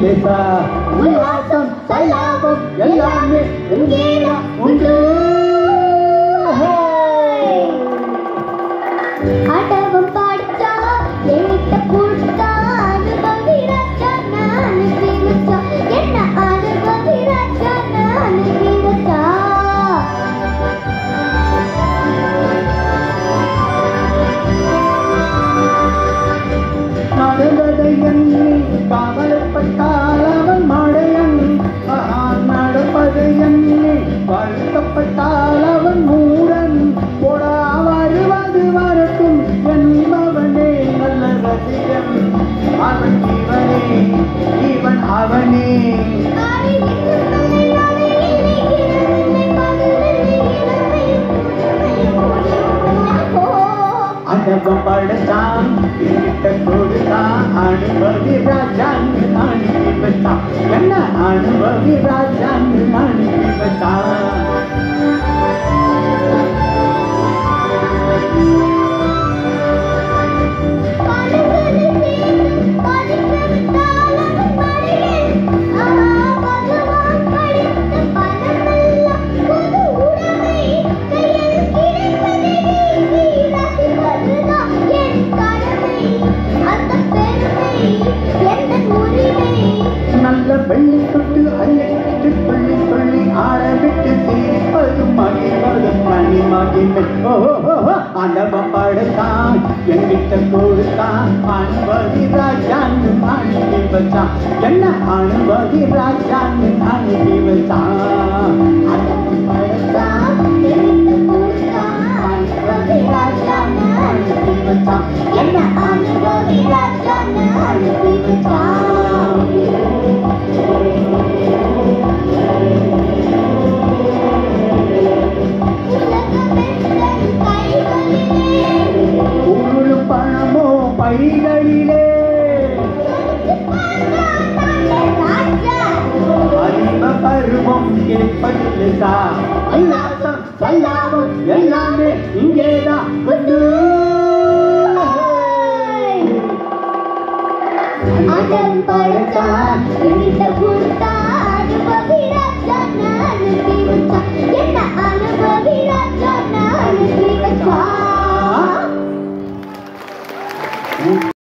பேசா உல்லாசம் சல்லாபம் எல்லாமே இங்கேதான் உண்டு. ஆட்டவம் பாடிச்சா என்கிட்ட கொடுத்தா அனுபவி ராஜா நான் தீரச்சா என்ன அனுபவி ராஜா நான் தீரச்சா நடந்ததை எண்ணி கவலைப்பட்டால் அவன் மடையன். நடப்பதை எண்ணி வருத்தப்பட்டால் அவன் மூடன். போடா வருவது வரட்டும் என்பவனே நல்ல ரசிகன். அவன் இவனே இவன் அவனே. அனுபவம் படைத்தான் என்கிட்ட கொடுத்தான் அனுபவி ராஜான்னு அனுப்பி வச்சான். என்ன அனுபவி ராஜான்னு அனுப்பி வச்சான். நல்ல வெள்ளி தொட்டு அள்ளிட்டு துள்ளி துள்ளி ஆரம்பிட்டு சிரிப்பதும் மகிழ்வதும் மணி மகிழ்மை. அனுபவம் படைத்தான் என்கிட்ட கொடுத்தான் அனுபவி ராஜான்னு அனுப்பி வச்சான். என்ன அனுபவி ராஜான்னு அனுப்பி வச்சான். அனுபவம் படைத்தான் என்கிட்ட கொடுத்தான் அனுபவி ராஜான்னு அனுப்பி வச்சான். என்ன அனுபவி ராஜான்னு அனுப்பி வச்சான். பணமோ பைகளிலே அறிவ பருவம் கேட்பதில்லை. உல்லாசம் சல்லாபம் எல்லாமே இங்கேதான் உண்டு. ஆட்டம் படைத்தான் என்கிட்ட கொடுத்தா அனுபவி ராஜா நான் அனுப்பி வச்சா. என்ன அனுபவி ராஜா நான் அனுப்பி வச்சா.